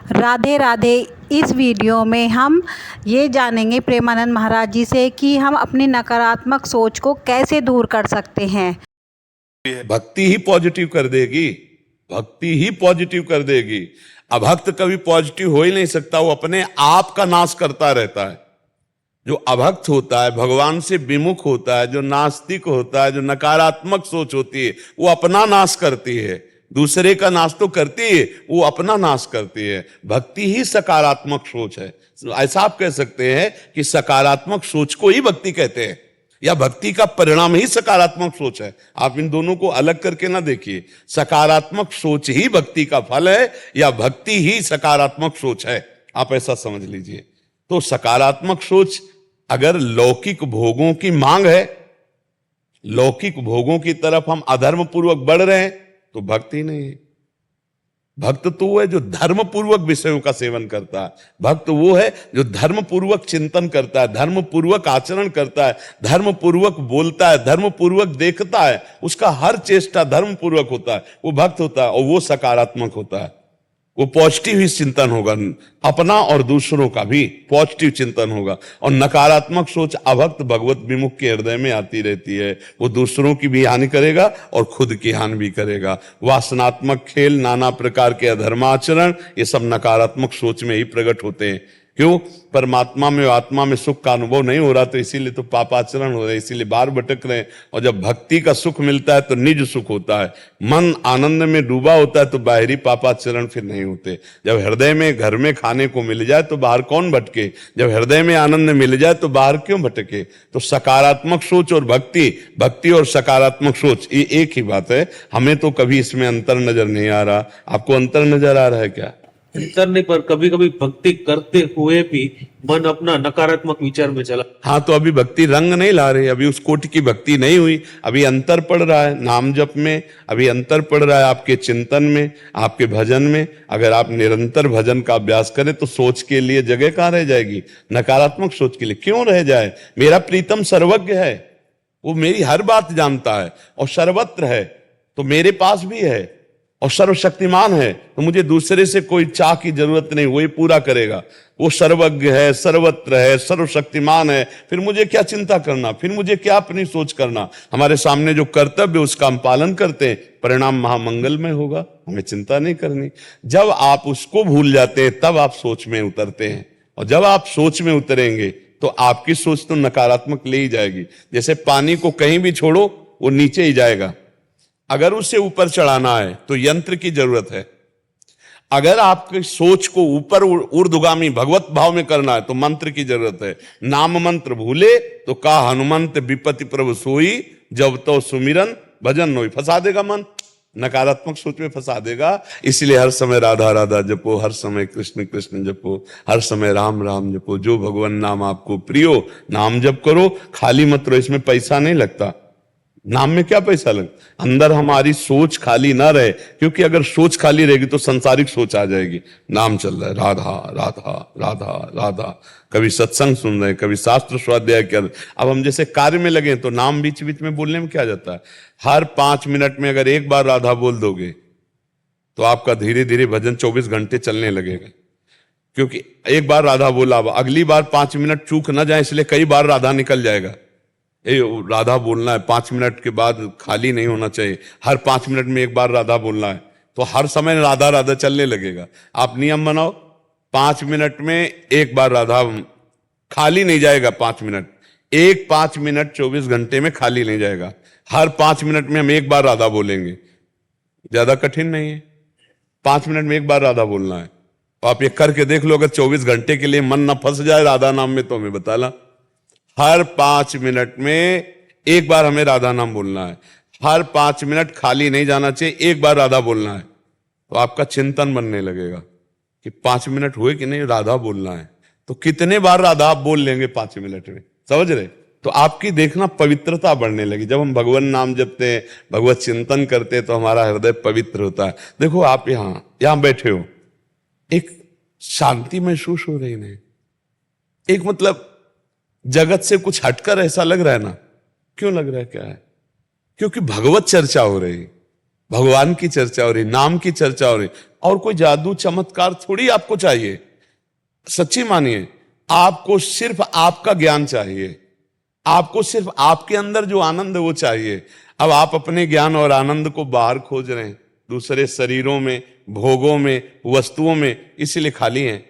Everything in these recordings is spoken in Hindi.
राधे राधे। इस वीडियो में हम ये जानेंगे प्रेमानंद महाराज जी से कि हम अपनी नकारात्मक सोच को कैसे दूर कर सकते हैं। भक्ति ही पॉजिटिव कर देगी, भक्ति ही पॉजिटिव कर देगी। अभक्त कभी पॉजिटिव हो ही नहीं सकता, वो अपने आप का नाश करता रहता है। जो अभक्त होता है, भगवान से विमुख होता है, जो नास्तिक होता है, जो नकारात्मक सोच होती है, वो अपना नाश करती है। दूसरे का नाश तो करती है, वो अपना नाश करती है। भक्ति ही सकारात्मक सोच है। ऐसा आप कह सकते हैं कि सकारात्मक सोच को ही भक्ति कहते हैं, या भक्ति का परिणाम ही सकारात्मक सोच है। आप इन दोनों को अलग करके ना देखिए। सकारात्मक सोच ही भक्ति का फल है, या भक्ति ही सकारात्मक सोच है, आप ऐसा समझ लीजिए। तो सकारात्मक सोच अगर लौकिक भोगों की मांग है, लौकिक भोगों की तरफ हम अधर्म पूर्वक बढ़ रहे हैं, तो भक्ति नहीं है। भक्त तो वो है जो धर्म पूर्वक विषयों का सेवन करता है। भक्त वो है जो धर्म पूर्वक चिंतन करता है, धर्म पूर्वक आचरण करता है, धर्म पूर्वक बोलता है, धर्म पूर्वक देखता है, उसका हर चेष्टा धर्म पूर्वक होता है, वो भक्त होता है। और वो सकारात्मक होता है, वो पॉजिटिव ही चिंतन होगा, अपना और दूसरों का भी पॉजिटिव चिंतन होगा। और नकारात्मक सोच अभक्त भगवत विमुख के हृदय में आती रहती है, वो दूसरों की भी हानि करेगा और खुद की हानि भी करेगा। वासनात्मक खेल, नाना प्रकार के अधर्माचरण, ये सब नकारात्मक सोच में ही प्रकट होते हैं। क्यों? परमात्मा में, आत्मा में सुख का अनुभव नहीं हो रहा, तो इसीलिए तो पापाचरण हो रहा है, इसीलिए बाहर भटक रहे हैं। और जब भक्ति का सुख मिलता है तो निज सुख होता है, मन आनंद में डूबा होता है, तो बाहरी पापाचरण फिर नहीं होते। जब हृदय में, घर में खाने को मिल जाए तो बाहर कौन भटके? जब हृदय में आनंद मिल जाए तो बाहर क्यों भटके? तो सकारात्मक सोच और भक्ति, भक्ति और सकारात्मक सोच ये एक ही बात है। हमें तो कभी इसमें अंतर नजर नहीं आ रहा। आपको अंतर नजर आ रहा है क्या? करने पर कभी कभी भक्ति करते हुए भी मन अपना नकारात्मक विचार में चला। हाँ, तो अभी भक्ति रंग नहीं ला रही, अभी उस कोटि की भक्ति नहीं हुई। अभी अंतर पड़ रहा है नाम जप में, अभी अंतर पड़ रहा है आपके चिंतन में, आपके भजन में। अगर आप निरंतर भजन का अभ्यास करें तो सोच के लिए जगह कहाँ रह जाएगी? नकारात्मक सोच के लिए क्यों रह जाए? मेरा प्रीतम सर्वज्ञ है, वो मेरी हर बात जानता है और सर्वत्र है, तो मेरे पास भी है और सर्वशक्तिमान है, तो मुझे दूसरे से कोई चाह की जरूरत नहीं, वही पूरा करेगा। वो सर्वज्ञ है, सर्वत्र है, सर्वशक्तिमान है, फिर मुझे क्या चिंता करना? फिर मुझे क्या अपनी सोच करना? हमारे सामने जो कर्तव्य उसका हम पालन करते हैं, परिणाम महामंगलमय होगा, हमें चिंता नहीं करनी। जब आप उसको भूल जाते हैं तब आप सोच में उतरते हैं, और जब आप सोच में उतरेंगे तो आपकी सोच तो नकारात्मक ले ही जाएगी। जैसे पानी को कहीं भी छोड़ो वो नीचे ही जाएगा, अगर उसे ऊपर चढ़ाना है तो यंत्र की जरूरत है। अगर आपकी सोच को ऊपर ऊर्ध्वगामी भगवत भाव में करना है तो मंत्र की जरूरत है। नाम मंत्र भूले तो का हनुमंत विपत्ति प्रभु सोई, जब तो सुमिरन भजन नोई। फंसा देगा मन, नकारात्मक सोच में फंसा देगा। इसलिए हर समय राधा राधा जपो, हर समय कृष्ण कृष्ण जपो, हर समय राम राम जपो। जो भगवान नाम आपको प्रियो, नाम जप करो, खाली मत रहो। इसमें पैसा नहीं लगता, नाम में क्या पैसा लग? अंदर हमारी सोच खाली ना रहे, क्योंकि अगर सोच खाली रहेगी तो संसारिक सोच आ जाएगी। नाम चल रहा है, राधा राधा राधा राधा, कभी सत्संग सुन रहे हैं, कभी शास्त्र स्वाध्याय कर। अब हम जैसे कार्य में लगे तो नाम बीच बीच में बोलने में क्या जाता है? हर 5 मिनट में अगर एक बार राधा बोल दोगे तो आपका धीरे धीरे भजन 24 घंटे चलने लगेगा। क्योंकि एक बार राधा बोला, अगली बार 5 मिनट चूक ना जाए, इसलिए कई बार राधा निकल जाएगा। राधा बोलना है, 5 मिनट के बाद खाली नहीं होना चाहिए, हर 5 मिनट में एक बार राधा बोलना है, तो हर समय राधा राधा चलने लगेगा। आप नियम बनाओ, 5 मिनट में एक बार राधा, खाली नहीं जाएगा 5 मिनट, 5 मिनट 24 घंटे में खाली नहीं जाएगा। हर 5 मिनट में हम एक बार राधा बोलेंगे, ज्यादा कठिन नहीं है। 5 मिनट में एक बार राधा बोलना है, तो आप ये करके देख लो। अगर 24 घंटे के लिए मन ना फंस जाए राधा नाम में तो हमें बताना। हर 5 मिनट में एक बार हमें राधा नाम बोलना है, हर 5 मिनट खाली नहीं जाना चाहिए, एक बार राधा बोलना है, तो आपका चिंतन बनने लगेगा कि 5 मिनट हुए कि नहीं, राधा बोलना है। तो कितने बार राधा आप बोल लेंगे 5 मिनट में, समझ रहे? तो आपकी देखना पवित्रता बढ़ने लगी। जब हम भगवान नाम जपते हैं, भगवत चिंतन करते हैं, तो हमारा हृदय पवित्र होता है। देखो आप यहां बैठे हो, एक शांति महसूस हो रही नहीं, एक मतलब जगत से कुछ हटकर ऐसा लग रहा है ना? क्यों लग रहा है? क्या है? क्योंकि भगवत चर्चा हो रही, भगवान की चर्चा हो रही, नाम की चर्चा हो रही, और कोई जादू चमत्कार थोड़ी आपको चाहिए। सच्ची मानिए, आपको सिर्फ आपका ज्ञान चाहिए, आपको सिर्फ आपके अंदर जो आनंद है वो चाहिए। अब आप अपने ज्ञान और आनंद को बाहर खोज रहे हैं, दूसरे शरीरों में, भोगों में, वस्तुओं में, इसलिए खाली हैं।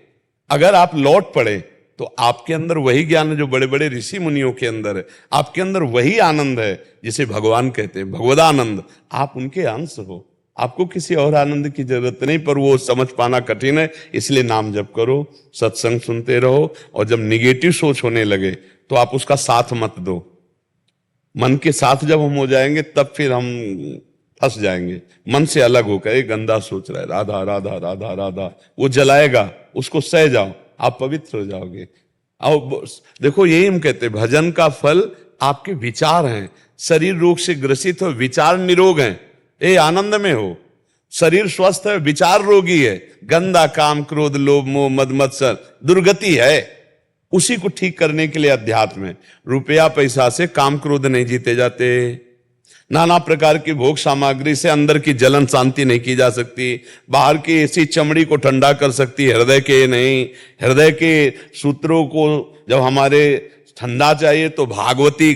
अगर आप लौट पड़े तो आपके अंदर वही ज्ञान है जो बड़े बड़े ऋषि मुनियों के अंदर है, आपके अंदर वही आनंद है जिसे भगवान कहते हैं, भगवदानंद। आप उनके अंश हो, आपको किसी और आनंद की जरूरत नहीं, पर वो समझ पाना कठिन है। इसलिए नाम जप करो, सत्संग सुनते रहो, और जब निगेटिव सोच होने लगे तो आप उसका साथ मत दो। मन के साथ जब हम हो जाएंगे तब फिर हम फंस जाएंगे। मन से अलग होकर, एक गंदा सोच रहा है राधा राधा राधा राधा, वो जलाएगा, उसको सह जाओ, आप पवित्र हो जाओगे। अब देखो, यही हम कहते हैं, भजन का फल आपके विचार हैं। शरीर रोग से ग्रसित हो, विचार निरोग हैं, ए आनंद में हो। शरीर स्वस्थ है, विचार रोगी है, गंदा काम, क्रोध, लोभ, मोह, मद, मत्सर, दुर्गति है। उसी को ठीक करने के लिए अध्यात्म है। रुपया पैसा से काम क्रोध नहीं जीते जाते, नाना प्रकार की भोग सामग्री से अंदर की जलन शांति नहीं की जा सकती। बाहर की ऐसी चमड़ी को ठंडा कर सकती, हृदय के नहीं। हृदय के सूत्रों को जब हमारे ठंडा चाहिए तो भागवती,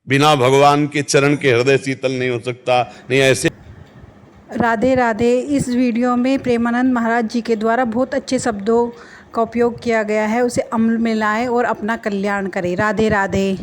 बिना भगवान के चरण के हृदय शीतल नहीं हो सकता। नहीं ऐसे। राधे राधे। इस वीडियो में प्रेमानंद महाराज जी के द्वारा बहुत अच्छे शब्दों का उपयोग किया गया है, उसे अमल में लाएं और अपना कल्याण करें। राधे राधे।